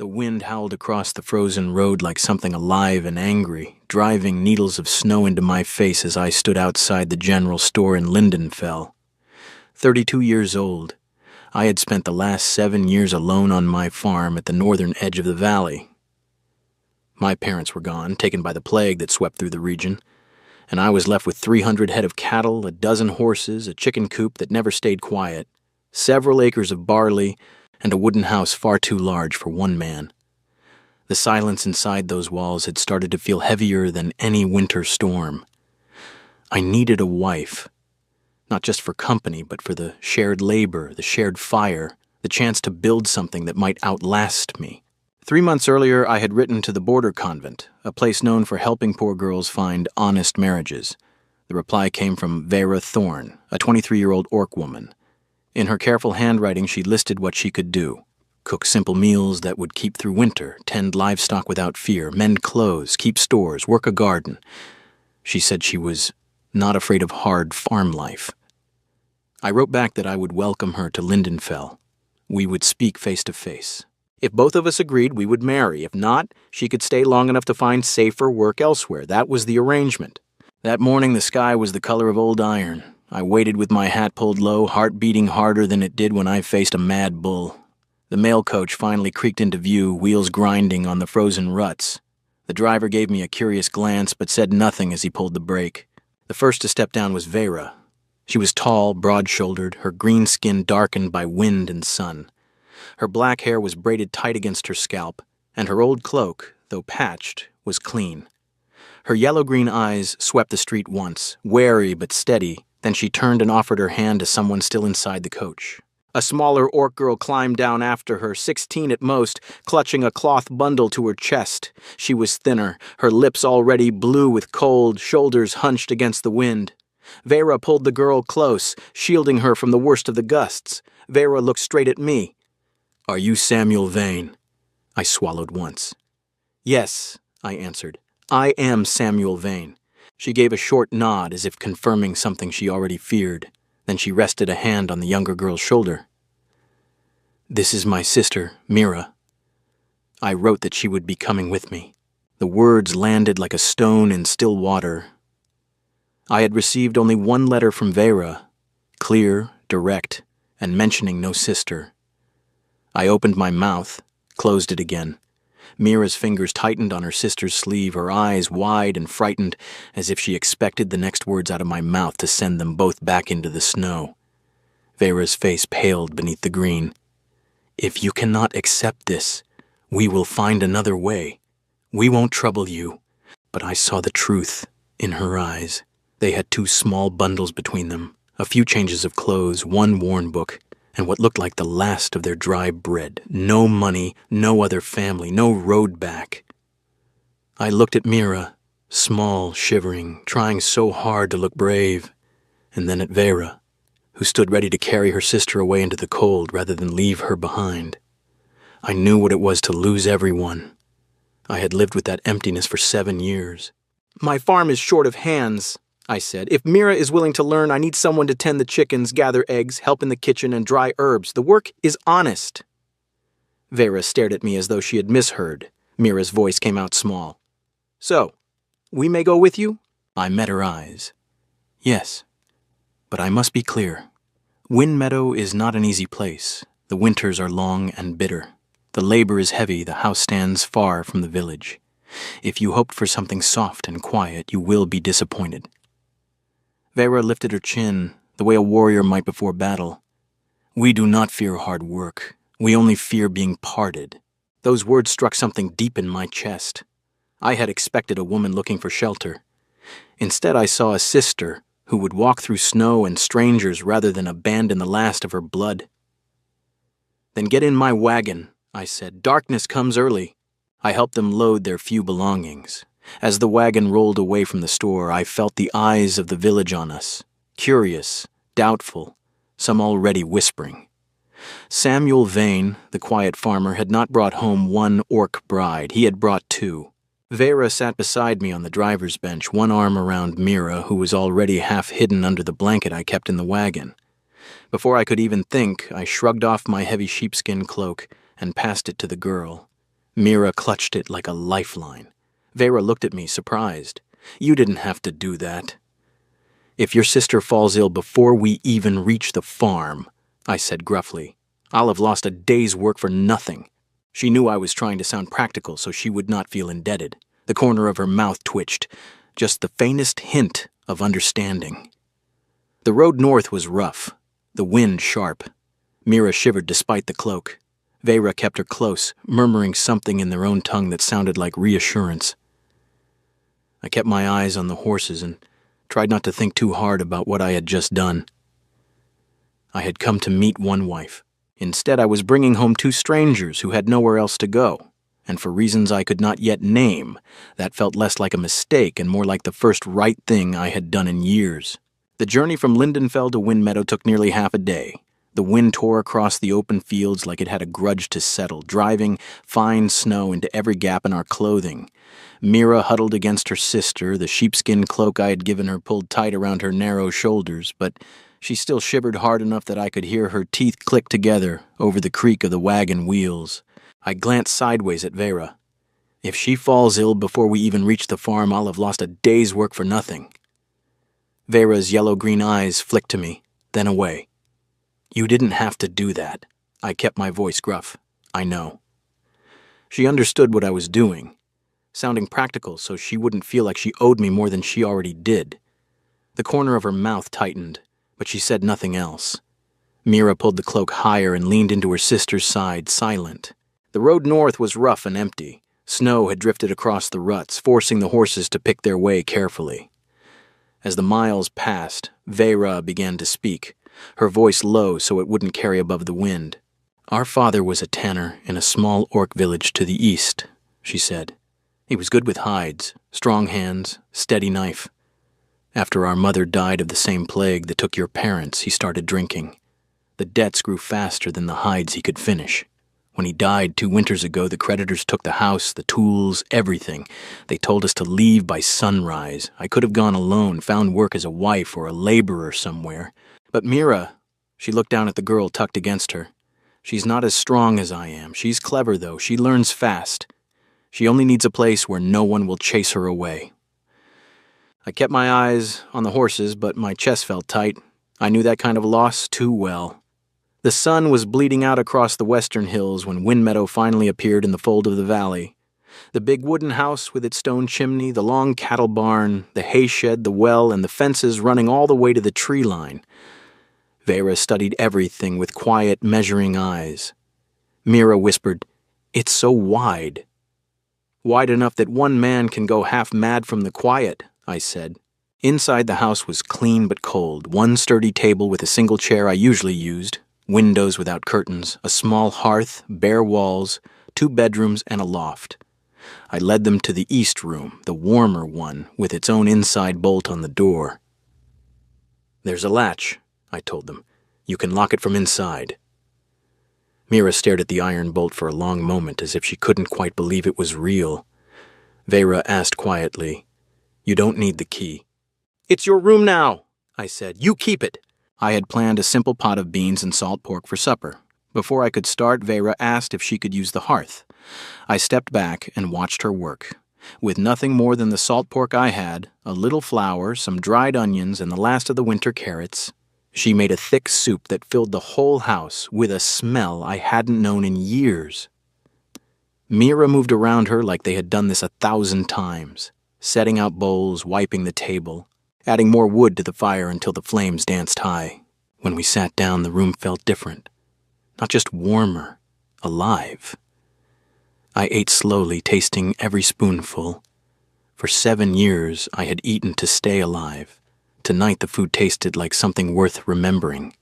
The wind howled across the frozen road like something alive and angry, driving needles of snow into my face as I stood outside the general store in Lindenfell. 32 years old, I had spent the last 7 years alone on my farm at the northern edge of the valley. My parents were gone, taken by the plague that swept through the region, and I was left with 300 head of cattle, a dozen horses, a chicken coop that never stayed quiet, several acres of barley, and a wooden house far too large for one man. The silence inside those walls had started to feel heavier than any winter storm. I needed a wife, not just for company, but for the shared labor, the shared fire, the chance to build something that might outlast me. 3 months earlier, I had written to the border convent, a place known for helping poor girls find honest marriages. The reply came from Vera Thorne, a 23-year-old orc woman. In her careful handwriting, she listed what she could do: cook simple meals that would keep through winter, tend livestock without fear, mend clothes, keep stores, work a garden. She said she was not afraid of hard farm life. I wrote back that I would welcome her to Lindenfell. We would speak face to face. If both of us agreed, we would marry. If not, she could stay long enough to find safer work elsewhere. That was the arrangement. That morning, the sky was the color of old iron. I waited with my hat pulled low, heart beating harder than it did when I faced a mad bull. The mail coach finally creaked into view, wheels grinding on the frozen ruts. The driver gave me a curious glance, but said nothing as he pulled the brake. The first to step down was Vera. She was tall, broad-shouldered, her green skin darkened by wind and sun. Her black hair was braided tight against her scalp, and her old cloak, though patched, was clean. Her yellow-green eyes swept the street once, wary but steady. Then she turned and offered her hand to someone still inside the coach. A smaller orc girl climbed down after her, 16 at most, clutching a cloth bundle to her chest. She was thinner, her lips already blue with cold, shoulders hunched against the wind. Vera pulled the girl close, shielding her from the worst of the gusts. Vera looked straight at me. "Are you Samuel Vane?" I swallowed once. "Yes," I answered. "I am Samuel Vane." She gave a short nod as if confirming something she already feared. Then she rested a hand on the younger girl's shoulder. "This is my sister, Mira." I wrote that she would be coming with me. The words landed like a stone in still water. I had received only one letter from Vera, clear, direct, and mentioning no sister. I opened my mouth, closed it again. Mira's fingers tightened on her sister's sleeve, her eyes wide and frightened, as if she expected the next words out of my mouth to send them both back into the snow. Vera's face paled beneath the green. "If you cannot accept this, we will find another way. We won't trouble you." But I saw the truth in her eyes. They had 2 small bundles between them, a few changes of clothes, 1 worn book, and what looked like the last of their dry bread. No money, no other family, no road back. I looked at Mira, small, shivering, trying so hard to look brave, and then at Vera, who stood ready to carry her sister away into the cold rather than leave her behind. I knew what it was to lose everyone. I had lived with that emptiness for 7 years. "My farm is short of hands," I said. "If Mira is willing to learn, I need someone to tend the chickens, gather eggs, help in the kitchen, and dry herbs. The work is honest." Vera stared at me as though she had misheard. Mira's voice came out small. "So, we may go with you?" I met her eyes. "Yes, but I must be clear. Wind Meadow is not an easy place. The winters are long and bitter. The labor is heavy, the house stands far from the village. If you hoped for something soft and quiet, you will be disappointed." Vera lifted her chin, the way a warrior might before battle. "We do not fear hard work. We only fear being parted." Those words struck something deep in my chest. I had expected a woman looking for shelter. Instead, I saw a sister who would walk through snow and strangers rather than abandon the last of her blood. "Then get in my wagon," I said. "Darkness comes early." I helped them load their few belongings. As the wagon rolled away from the store, I felt the eyes of the village on us, curious, doubtful, some already whispering. Samuel Vane, the quiet farmer, had not brought home 1 orc bride. He had brought 2. Vera sat beside me on the driver's bench, one arm around Mira, who was already half hidden under the blanket I kept in the wagon. Before I could even think, I shrugged off my heavy sheepskin cloak and passed it to the girl. Mira clutched it like a lifeline. Vera looked at me, surprised. You didn't have to do that. If your sister falls ill before we even reach the farm, I said gruffly, I'll have lost a day's work for nothing. She knew I was trying to sound practical so she would not feel indebted. The corner of her mouth twitched, just the faintest hint of understanding. The road north was rough, the wind sharp. Mira shivered despite the cloak. Vera kept her close, murmuring something in their own tongue that sounded like reassurance. I kept my eyes on the horses and tried not to think too hard about what I had just done. I had come to meet one wife. Instead, I was bringing home two strangers who had nowhere else to go, and for reasons I could not yet name, that felt less like a mistake and more like the first right thing I had done in years. The journey from Lindenfell to Wind Meadow took nearly half a day. The wind tore across the open fields like it had a grudge to settle, driving fine snow into every gap in our clothing. Mira huddled against her sister, the sheepskin cloak I had given her pulled tight around her narrow shoulders, but she still shivered hard enough that I could hear her teeth click together over the creak of the wagon wheels. I glanced sideways at Vera. If she falls ill before we even reach the farm, I'll have lost a day's work for nothing. Vera's yellow-green eyes flicked to me, then away. You didn't have to do that. I kept my voice gruff. I know. She understood what I was doing, sounding practical so she wouldn't feel like she owed me more than she already did. The corner of her mouth tightened, but she said nothing else. Mira pulled the cloak higher and leaned into her sister's side, silent. The road north was rough and empty. Snow had drifted across the ruts, forcing the horses to pick their way carefully. As the miles passed, Vera began to speak, her voice low so it wouldn't carry above the wind. Our father was a tanner in a small orc village to the east, she said. He was good with hides, strong hands, steady knife. After our mother died of the same plague that took your parents, he started drinking. The debts grew faster than the hides he could finish. When he died 2 winters ago, the creditors took the house, the tools, everything. They told us to leave by sunrise. I could have gone alone, found work as a wife or a laborer somewhere. But Mira, she looked down at the girl tucked against her. She's not as strong as I am. She's clever, though. She learns fast. She only needs a place where no one will chase her away. I kept my eyes on the horses, but my chest felt tight. I knew that kind of loss too well. The sun was bleeding out across the western hills when Wind Meadow finally appeared in the fold of the valley. The big wooden house with its stone chimney, the long cattle barn, the hay shed, the well, and the fences running all the way to the tree line. Vera studied everything with quiet, measuring eyes. Mira whispered, "It's so wide." "Wide enough that one man can go half mad from the quiet," I said. Inside the house was clean but cold, one sturdy table with a single chair I usually used, windows without curtains, a small hearth, bare walls, 2 bedrooms, and a loft. I led them to the east room, the warmer one, with its own inside bolt on the door. "There's a latch," I told them. "You can lock it from inside." Mira stared at the iron bolt for a long moment as if she couldn't quite believe it was real. Vera asked quietly, "You don't need the key." "It's your room now," I said. "You keep it." I had planned a simple pot of beans and salt pork for supper. Before I could start, Vera asked if she could use the hearth. I stepped back and watched her work. With nothing more than the salt pork I had, a little flour, some dried onions, and the last of the winter carrots, she made a thick soup that filled the whole house with a smell I hadn't known in years. Mira moved around her like they had done this 1,000 times, setting out bowls, wiping the table, adding more wood to the fire until the flames danced high. When we sat down, the room felt different. Not just warmer, alive. I ate slowly, tasting every spoonful. For 7 years, I had eaten to stay alive. Tonight, the food tasted like something worth remembering.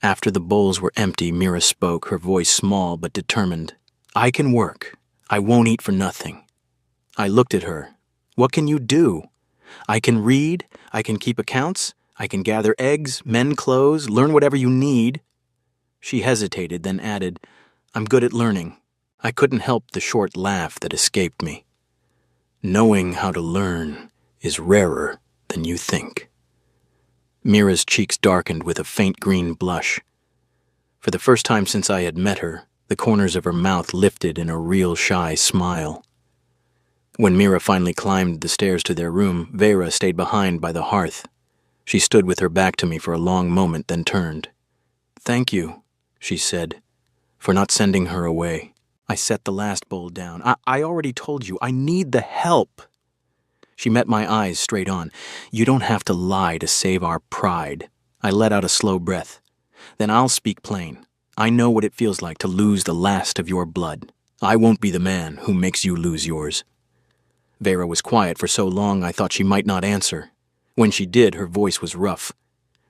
After the bowls were empty, Mira spoke, her voice small but determined. "I can work. I won't eat for nothing." I looked at her. "What can you do?" "I can read, I can keep accounts, I can gather eggs, mend clothes, learn whatever you need." She hesitated, then added, "I'm good at learning." I couldn't help the short laugh that escaped me. Knowing how to learn is rarer than you think. Mira's cheeks darkened with a faint green blush. For the first time since I had met her, The corners of her mouth lifted in a real shy smile. When Mira finally climbed the stairs to their room, Vera stayed behind by the hearth. She stood with her back to me for a long moment, then turned. "Thank you," she said, "for not sending her away." I set the last bowl down. I already told you, I need the help." She met my eyes straight on. "You don't have to lie to save our pride." I let out a slow breath. "Then I'll speak plain. I know what it feels like to lose the last of your blood. I won't be the man who makes you lose yours." Vera was quiet for so long I thought she might not answer. When she did, her voice was rough.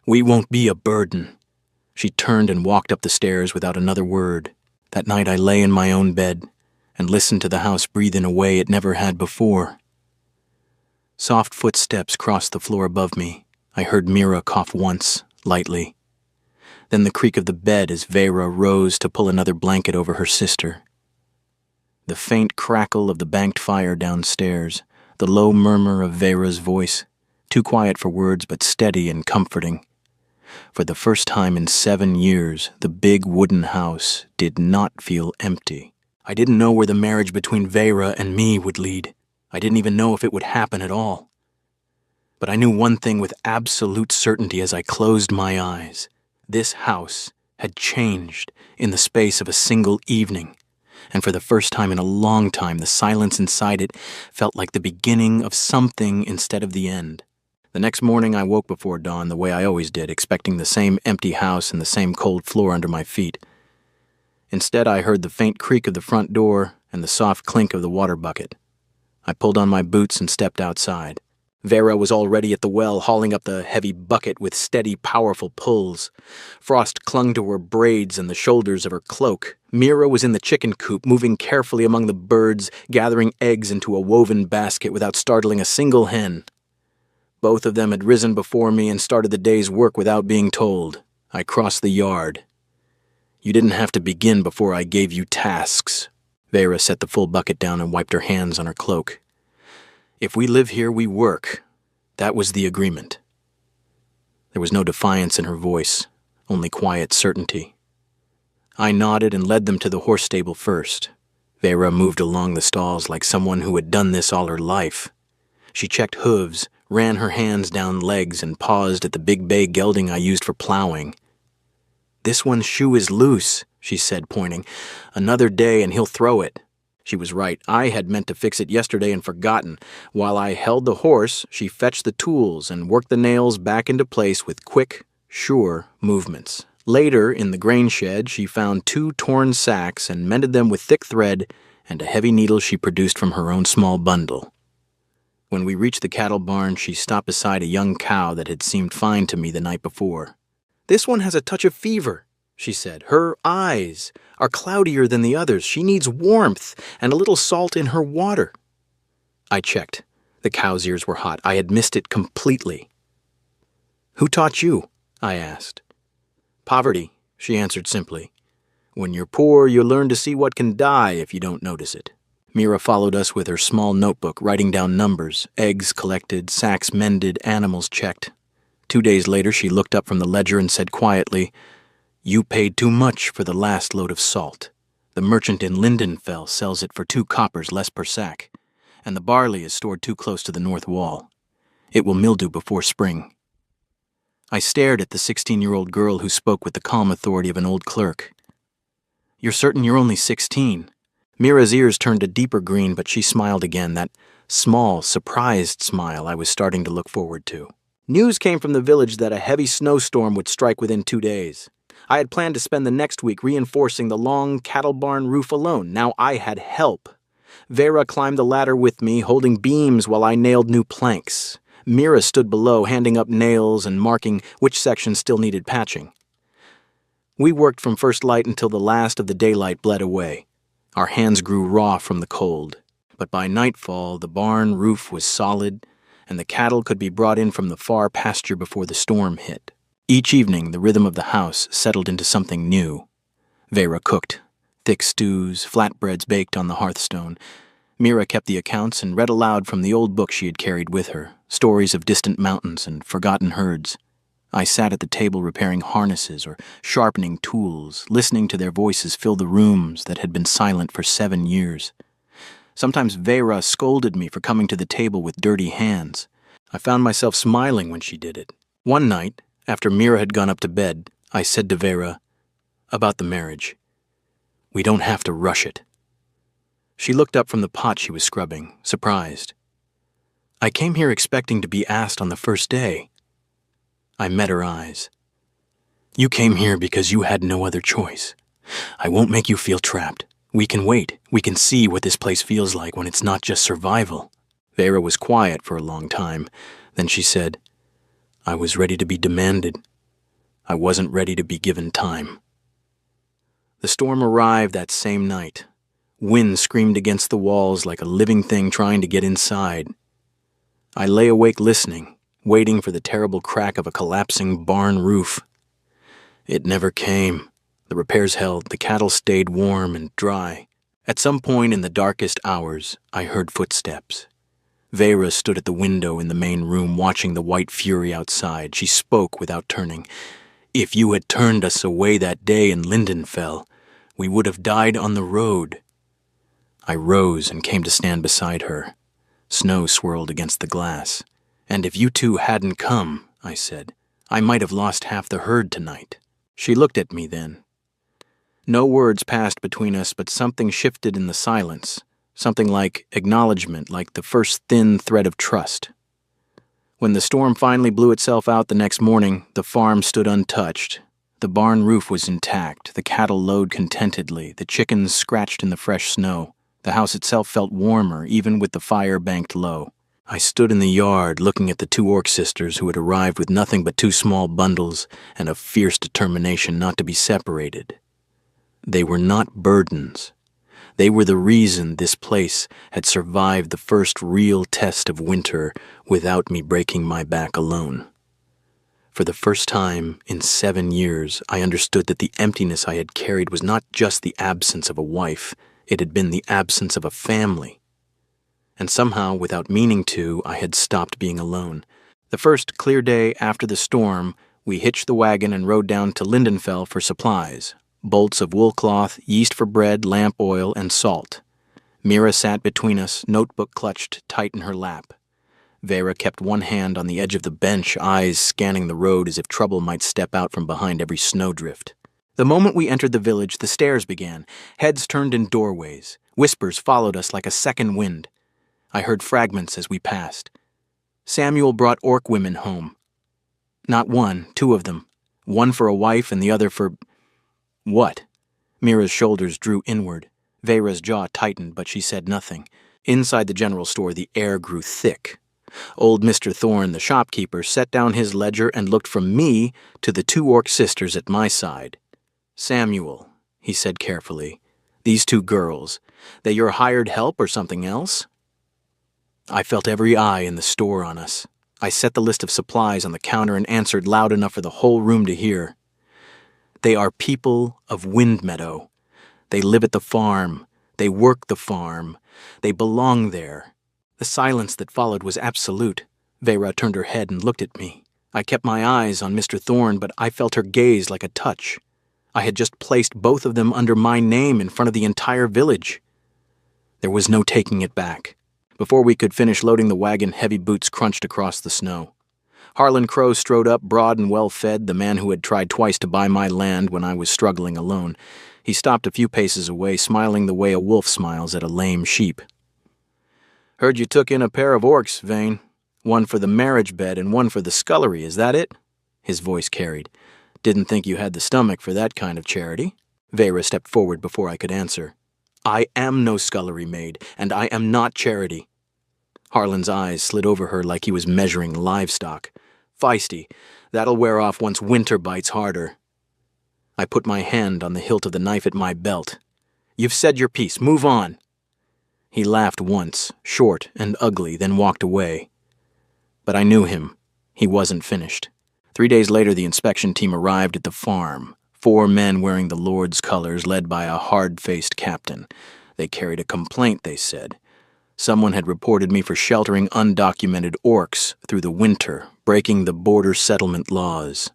"We won't be a burden." She turned and walked up the stairs without another word. That night I lay in my own bed and listened to the house breathe in a way it never had before. Soft footsteps crossed the floor above me. I heard Mira cough once, lightly. Then the creak of the bed as Vera rose to pull another blanket over her sister. The faint crackle of the banked fire downstairs, the low murmur of Vera's voice, too quiet for words but steady and comforting. For the first time in 7 years, the big wooden house did not feel empty. I didn't know where the marriage between Vera and me would lead. I didn't even know if it would happen at all. But I knew one thing with absolute certainty as I closed my eyes. This house had changed in the space of a single evening, and for the first time in a long time, the silence inside it felt like the beginning of something instead of the end. The next morning I woke before dawn the way I always did, expecting the same empty house and the same cold floor under my feet. Instead, I heard the faint creak of the front door and the soft clink of the water bucket. I pulled on my boots and stepped outside. Vera was already at the well, hauling up the heavy bucket with steady, powerful pulls. Frost clung to her braids and the shoulders of her cloak. Mira was in the chicken coop, moving carefully among the birds, gathering eggs into a woven basket without startling a single hen. Both of them had risen before me and started the day's work without being told. I crossed the yard. "You didn't have to begin before I gave you tasks." Vera set the full bucket down and wiped her hands on her cloak. "If we live here, we work. That was the agreement." There was no defiance in her voice, only quiet certainty. I nodded and led them to the horse stable first. Vera moved along the stalls like someone who had done this all her life. She checked hooves, ran her hands down legs, and paused at the big bay gelding I used for plowing. "This one's shoe is loose," she said, pointing. "Another day and he'll throw it." She was right. I had meant to fix it yesterday and forgotten. While I held the horse, she fetched the tools and worked the nails back into place with quick, sure movements. Later, in the grain shed, she found 2 torn sacks and mended them with thick thread and a heavy needle she produced from her own small bundle. When we reached the cattle barn, she stopped beside a young cow that had seemed fine to me the night before. "This one has a touch of fever," she said. "Her eyes are cloudier than the others. She needs warmth and a little salt in her water." I checked. The cow's ears were hot. I had missed it completely. "Who taught you?" I asked. "Poverty," she answered simply. "When you're poor, you learn to see what can die if you don't notice it." Mira followed us with her small notebook, writing down numbers, eggs collected, sacks mended, animals checked. 2 days later, she looked up from the ledger and said quietly, "You paid too much for the last load of salt. The merchant in Lindenfell sells it for 2 coppers less per sack, and the barley is stored too close to the north wall. It will mildew before spring." I stared at the 16-year-old girl who spoke with the calm authority of an old clerk. "You're certain you're only 16? Mira's ears turned a deeper green, but she smiled again, that small, surprised smile I was starting to look forward to. "News came from the village that a heavy snowstorm would strike within 2 days. I had planned to spend the next week reinforcing the long cattle barn roof alone. Now I had help. Vera climbed the ladder with me, holding beams while I nailed new planks. Mira stood below, handing up nails and marking which sections still needed patching. We worked from first light until the last of the daylight bled away. Our hands grew raw from the cold. But by nightfall, the barn roof was solid, and the cattle could be brought in from the far pasture before the storm hit. Each evening, the rhythm of the house settled into something new. Vera cooked, thick stews, flatbreads baked on the hearthstone. Mira kept the accounts and read aloud from the old book she had carried with her, stories of distant mountains and forgotten herds. I sat at the table repairing harnesses or sharpening tools, listening to their voices fill the rooms that had been silent for 7 years. Sometimes Vera scolded me for coming to the table with dirty hands. I found myself smiling when she did it. One night, after Mira had gone up to bed, I said to Vera, about the marriage, "We don't have to rush it." She looked up from the pot she was scrubbing, surprised. "I came here expecting to be asked on the first day." I met her eyes. "You came here because you had no other choice. I won't make you feel trapped. We can wait. We can see what this place feels like when it's not just survival." Vera was quiet for a long time. Then she said, "I was ready to be demanded. I wasn't ready to be given time." The storm arrived that same night. Wind screamed against the walls like a living thing trying to get inside. I lay awake listening, waiting for the terrible crack of a collapsing barn roof. It never came. The repairs held, the cattle stayed warm and dry. At some point in the darkest hours, I heard footsteps. Vera stood at the window in the main room watching the white fury outside. She spoke without turning. "If you had turned us away that day in Lindenfell, we would have died on the road." I rose and came to stand beside her. Snow swirled against the glass. "And if you two hadn't come," I said, "I might have lost half the herd tonight." She looked at me then. No words passed between us, but something shifted in the silence, something like acknowledgement, like the first thin thread of trust. When the storm finally blew itself out the next morning, the farm stood untouched. The barn roof was intact, the cattle lowed contentedly, the chickens scratched in the fresh snow. The house itself felt warmer, even with the fire banked low. I stood in the yard looking at the 2 Orc sisters who had arrived with nothing but 2 small bundles and a fierce determination not to be separated. They were not burdens. They were the reason this place had survived the first real test of winter without me breaking my back alone. For the first time in 7 years, I understood that the emptiness I had carried was not just the absence of a wife, it had been the absence of a family. And somehow, without meaning to, I had stopped being alone. The first clear day after the storm, we hitched the wagon and rode down to Lindenfell for supplies. Bolts of wool cloth, yeast for bread, lamp oil, and salt. Mira sat between us, notebook clutched tight in her lap. Vera kept one hand on the edge of the bench, eyes scanning the road as if trouble might step out from behind every snowdrift. The moment we entered the village, the stairs began. Heads turned in doorways. Whispers followed us like a second wind. I heard fragments as we passed. Samuel brought orc women home. Not one, 2 of them. One for a wife and the other for... What? Mira's shoulders drew inward. Vera's jaw tightened, but she said nothing. Inside the general store, the air grew thick. Old Mr. Thorne, the shopkeeper, set down his ledger and looked from me to the 2 Orc sisters at my side. "Samuel," he said carefully, "these 2 girls, they your hired help or something else?" I felt every eye in the store on us. I set the list of supplies on the counter and answered loud enough for the whole room to hear. "They are people of Windmeadow. They live at the farm. They work the farm. They belong there." The silence that followed was absolute. Vera turned her head and looked at me. I kept my eyes on Mr. Thorne, but I felt her gaze like a touch. I had just placed both of them under my name in front of the entire village. There was no taking it back. Before we could finish loading the wagon, heavy boots crunched across the snow. Harlan Crow strode up, broad and well-fed, the man who had tried twice to buy my land when I was struggling alone. He stopped a few paces away, smiling the way a wolf smiles at a lame sheep. "Heard you took in a pair of orcs, Vane. One for the marriage bed and one for the scullery, is that it?" His voice carried. "Didn't think you had the stomach for that kind of charity." Vera stepped forward before I could answer. "I am no scullery maid, and I am not charity." Harlan's eyes slid over her like he was measuring livestock. "Feisty. That'll wear off once winter bites harder." I put my hand on the hilt of the knife at my belt. "You've said your piece. Move on." He laughed once, short and ugly, then walked away. But I knew him. He wasn't finished. 3 days later, the inspection team arrived at the farm. 4 men wearing the Lord's colors, led by a hard-faced captain. They carried a complaint, they said. Someone had reported me for sheltering undocumented orcs through the winter, breaking the border settlement laws.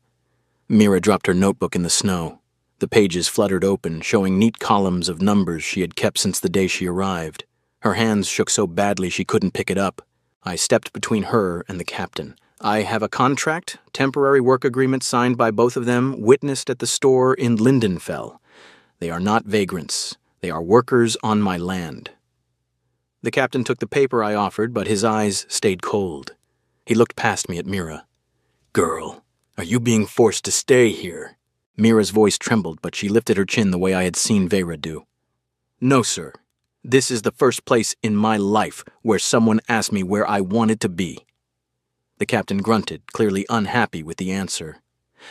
Mira dropped her notebook in the snow. The pages fluttered open, showing neat columns of numbers she had kept since the day she arrived. Her hands shook so badly she couldn't pick it up. I stepped between her and the captain. I have a contract, temporary work agreement signed by both of them, witnessed at the store in Lindenfell. They are not vagrants. They are workers on my land. The captain took the paper I offered, but his eyes stayed cold. He looked past me at Mira. "Girl, are you being forced to stay here?" Mira's voice trembled, but she lifted her chin the way I had seen Vera do. "No, sir. This is the first place in my life where someone asked me where I wanted to be." The captain grunted, clearly unhappy with the answer.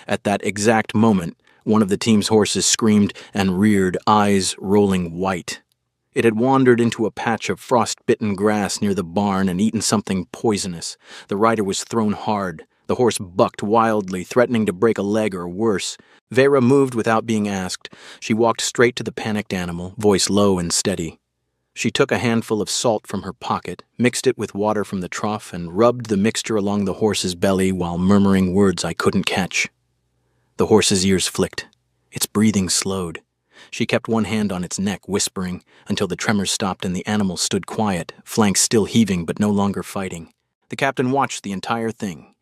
At that exact moment, one of the team's horses screamed and reared, eyes rolling white. It had wandered into a patch of frost-bitten grass near the barn and eaten something poisonous. The rider was thrown hard. The horse bucked wildly, threatening to break a leg or worse. Vera moved without being asked. She walked straight to the panicked animal, voice low and steady. She took a handful of salt from her pocket, mixed it with water from the trough, and rubbed the mixture along the horse's belly while murmuring words I couldn't catch. The horse's ears flicked. Its breathing slowed. She kept one hand on its neck, whispering, until the tremors stopped and the animal stood quiet, flanks still heaving but no longer fighting. The captain watched the entire thing.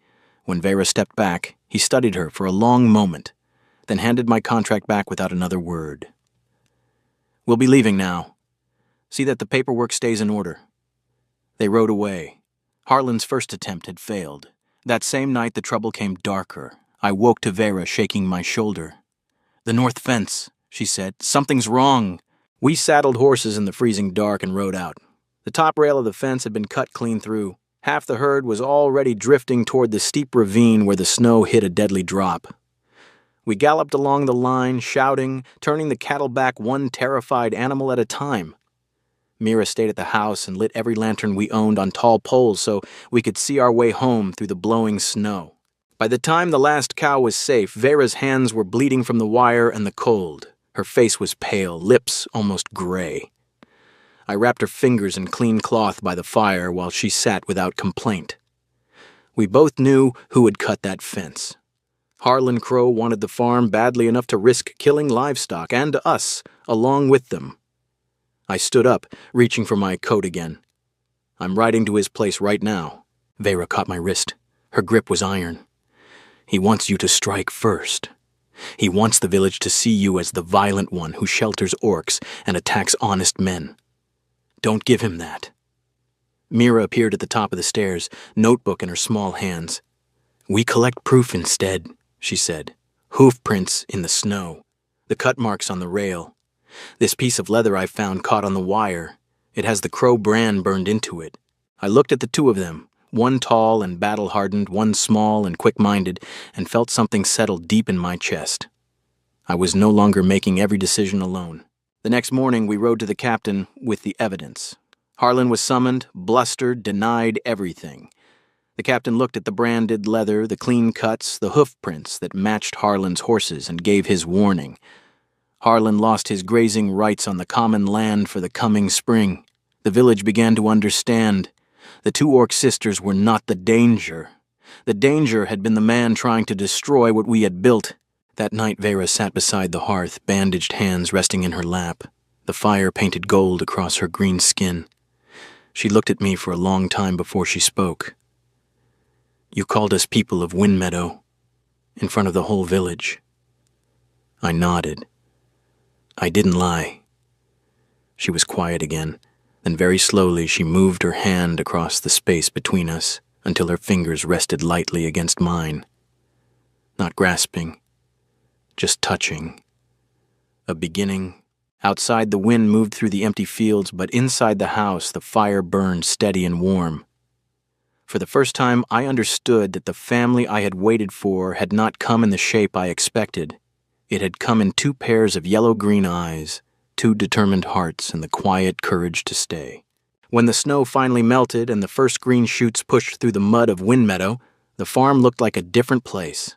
When Vera stepped back, he studied her for a long moment, then handed my contract back without another word. "We'll be leaving now. See that the paperwork stays in order." They rode away. Harlan's first attempt had failed. That same night the trouble came darker. I woke to Vera shaking my shoulder. "The north fence," she said. "Something's wrong." We saddled horses in the freezing dark and rode out. The top rail of the fence had been cut clean through. Half the herd was already drifting toward the steep ravine where the snow hit a deadly drop. We galloped along the line, shouting, turning the cattle back one terrified animal at a time. Mira stayed at the house and lit every lantern we owned on tall poles so we could see our way home through the blowing snow. By the time the last cow was safe, Vera's hands were bleeding from the wire and the cold. Her face was pale, lips almost gray. I wrapped her fingers in clean cloth by the fire while she sat without complaint. We both knew who had cut that fence. Harlan Crow wanted the farm badly enough to risk killing livestock, and us, along with them. I stood up, reaching for my coat again. "I'm riding to his place right now." Vera caught my wrist. Her grip was iron. "He wants you to strike first. He wants the village to see you as the violent one who shelters orcs and attacks honest men. Don't give him that." Mira appeared at the top of the stairs, notebook in her small hands. "We collect proof instead," she said. "Hoof prints in the snow. The cut marks on the rail. This piece of leather I found caught on the wire. It has the Crow brand burned into it." I looked at the two of them, one tall and battle-hardened, one small and quick-minded, and felt something settle deep in my chest. I was no longer making every decision alone. The next morning we rode to the captain with the evidence. Harlan was summoned, blustered, denied everything. The captain looked at the branded leather, the clean cuts, the hoof prints that matched Harlan's horses, and gave his warning. Harlan lost his grazing rights on the common land for the coming spring. The village began to understand. The two orc sisters were not the danger. The danger had been the man trying to destroy what we had built. That night Vera sat beside the hearth, bandaged hands resting in her lap. The fire painted gold across her green skin. She looked at me for a long time before she spoke. "You called us people of Wind Meadow, in front of the whole village." I nodded. I didn't lie. She was quiet again, then very slowly she moved her hand across the space between us until her fingers rested lightly against mine. Not grasping, just touching. A beginning. Outside the wind moved through the empty fields, but inside the house the fire burned steady and warm. For the first time I understood that the family I had waited for had not come in the shape I expected. It had come in two pairs of yellow-green eyes, two determined hearts, and the quiet courage to stay. When the snow finally melted and the first green shoots pushed through the mud of Wind Meadow, the farm looked like a different place.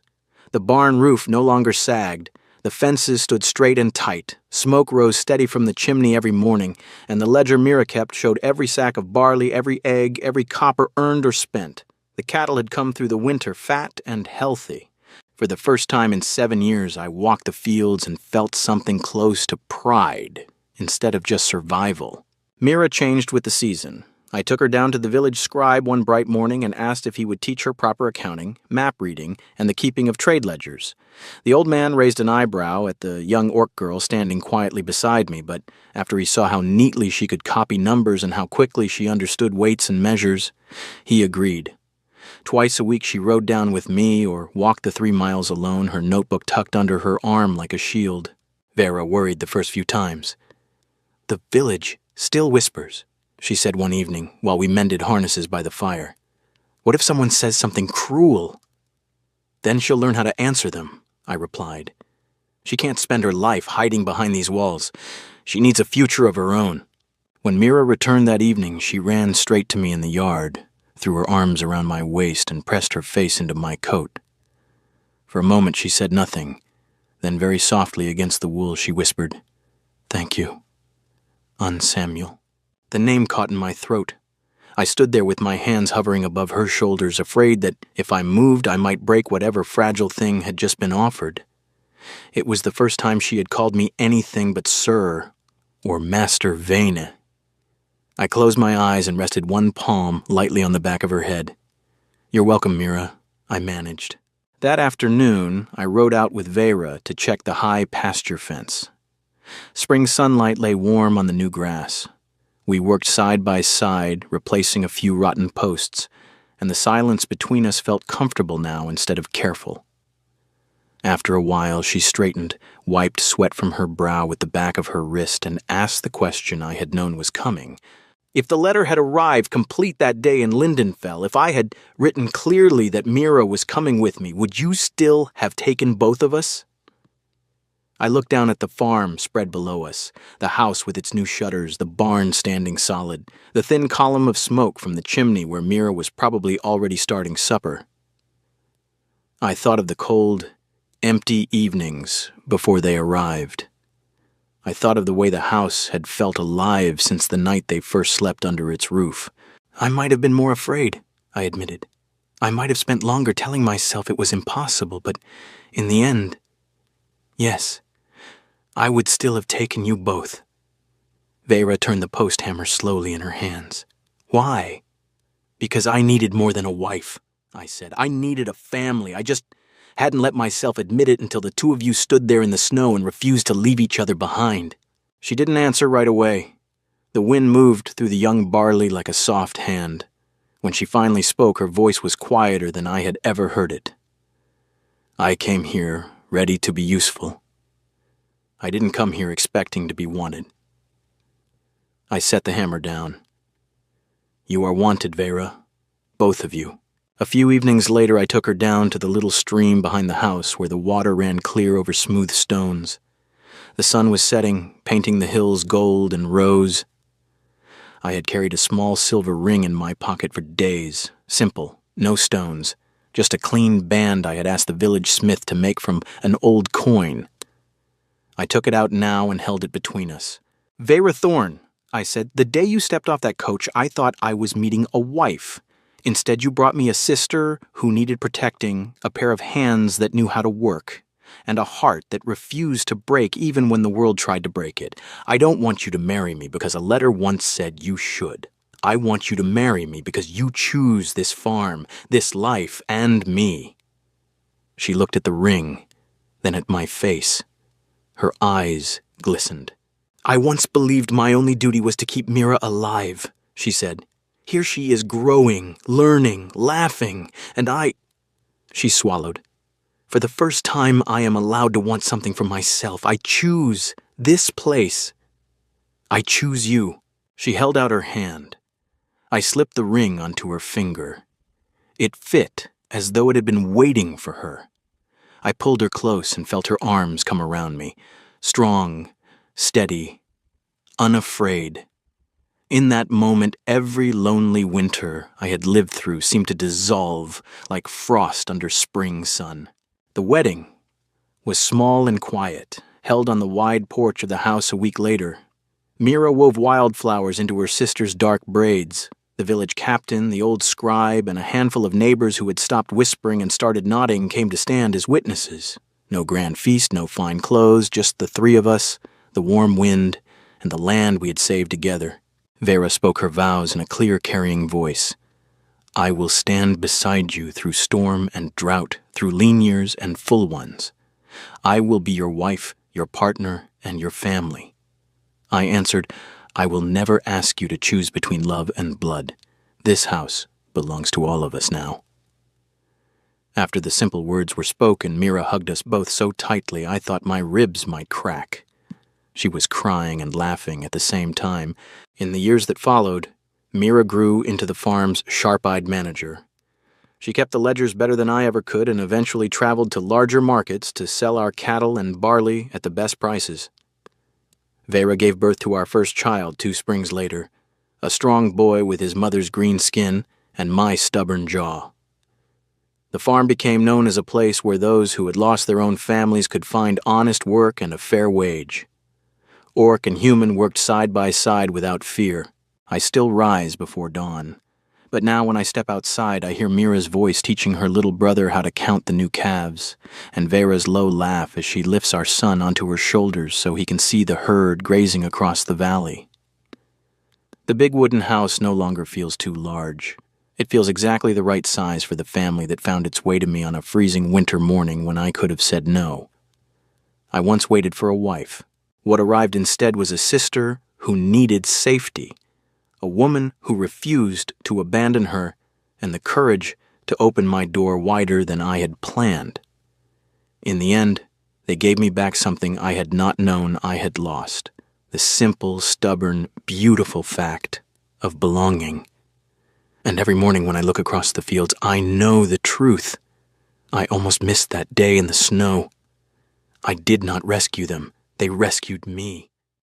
The barn roof no longer sagged. The fences stood straight and tight. Smoke rose steady from the chimney every morning, and the ledger Mira kept showed every sack of barley, every egg, every copper earned or spent. The cattle had come through the winter fat and healthy. For the first time in 7 years, I walked the fields and felt something close to pride instead of just survival. Mira changed with the season. I took her down to the village scribe one bright morning and asked if he would teach her proper accounting, map reading, and the keeping of trade ledgers. The old man raised an eyebrow at the young orc girl standing quietly beside me, but after he saw how neatly she could copy numbers and how quickly she understood weights and measures, he agreed. Twice a week she rode down with me or walked the 3 miles alone, her notebook tucked under her arm like a shield. Vera worried the first few times. "The village still whispers," she said one evening while we mended harnesses by the fire. "What if someone says something cruel?" "Then she'll learn how to answer them," I replied. "She can't spend her life hiding behind these walls. She needs a future of her own." When Mira returned that evening, she ran straight to me in the yard, threw her arms around my waist and pressed her face into my coat. For a moment she said nothing, then very softly against the wool she whispered, "Thank you, An Samuel." The name caught in my throat. I stood there with my hands hovering above her shoulders, afraid that if I moved I might break whatever fragile thing had just been offered. It was the first time she had called me anything but Sir or Master Vane. I closed my eyes and rested one palm lightly on the back of her head. "You're welcome, Mira," I managed. That afternoon, I rode out with Vera to check the high pasture fence. Spring sunlight lay warm on the new grass. We worked side by side, replacing a few rotten posts, and the silence between us felt comfortable now instead of careful. After a while, she straightened, wiped sweat from her brow with the back of her wrist, and asked the question I had known was coming. If the letter had arrived complete that day in Lindenfell, if I had written clearly that Mira was coming with me, would you still have taken both of us? I looked down at the farm spread below us, the house with its new shutters, the barn standing solid, the thin column of smoke from the chimney where Mira was probably already starting supper. I thought of the cold, empty evenings before they arrived. I thought of the way the house had felt alive since the night they first slept under its roof. "I might have been more afraid," I admitted. "I might have spent longer telling myself it was impossible, but in the end, yes, I would still have taken you both." Vera turned the post hammer slowly in her hands. "Why?" "Because I needed more than a wife," I said. "I needed a family. I just hadn't let myself admit it until the two of you stood there in the snow and refused to leave each other behind." She didn't answer right away. The wind moved through the young barley like a soft hand. When she finally spoke, her voice was quieter than I had ever heard it. "I came here ready to be useful. I didn't come here expecting to be wanted." I set the hammer down. "You are wanted, Vera. Both of you." A few evenings later, I took her down to the little stream behind the house where the water ran clear over smooth stones. The sun was setting, painting the hills gold and rose. I had carried a small silver ring in my pocket for days, simple, no stones, just a clean band I had asked the village smith to make from an old coin. I took it out now and held it between us. "Vera Thorne," I said, "the day you stepped off that coach, I thought I was meeting a wife. Instead, you brought me a sister who needed protecting, a pair of hands that knew how to work, and a heart that refused to break even when the world tried to break it. I don't want you to marry me because a letter once said you should. I want you to marry me because you choose this farm, this life, and me." She looked at the ring, then at my face. Her eyes glistened. "I once believed my only duty was to keep Mira alive," she said. "Here she is growing, learning, laughing, and She swallowed. "For the first time, I am allowed to want something for myself. I choose this place. I choose you." She held out her hand. I slipped the ring onto her finger. It fit as though it had been waiting for her. I pulled her close and felt her arms come around me, strong, steady, unafraid. In that moment, every lonely winter I had lived through seemed to dissolve like frost under spring sun. The wedding was small and quiet, held on the wide porch of the house a week later. Mira wove wildflowers into her sister's dark braids. The The village captain, the old scribe, and a handful of neighbors who had stopped whispering and started nodding came to stand as witnesses. No grand feast, no fine clothes, just the three of us, the warm wind, and the land we had saved together. Vera spoke her vows in a clear, carrying voice. I will stand beside you through storm and drought, through lean years and full ones. I will be your wife, your partner, and your family. I answered, I will never ask you to choose between love and blood. This house belongs to all of us now. After the simple words were spoken, Mira hugged us both so tightly I thought my ribs might crack. She was crying and laughing at the same time. In the years that followed, Mira grew into the farm's sharp-eyed manager. She kept the ledgers better than I ever could and eventually traveled to larger markets to sell our cattle and barley at the best prices. Vera gave birth to our first child 2 springs later, a strong boy with his mother's green skin and my stubborn jaw. The farm became known as a place where those who had lost their own families could find honest work and a fair wage. Orc and human worked side by side without fear. I still rise before dawn. But now when I step outside, I hear Mira's voice teaching her little brother how to count the new calves, and Vera's low laugh as she lifts our son onto her shoulders so he can see the herd grazing across the valley. The big wooden house no longer feels too large. It feels exactly the right size for the family that found its way to me on a freezing winter morning when I could have said no. I once waited for a wife. What arrived instead was a sister who needed safety, a woman who refused to abandon her, and the courage to open my door wider than I had planned. In the end, they gave me back something I had not known I had lost, the simple, stubborn, beautiful fact of belonging. And every morning when I look across the fields, I know the truth. I almost missed that day in the snow. I did not rescue them. They rescued me.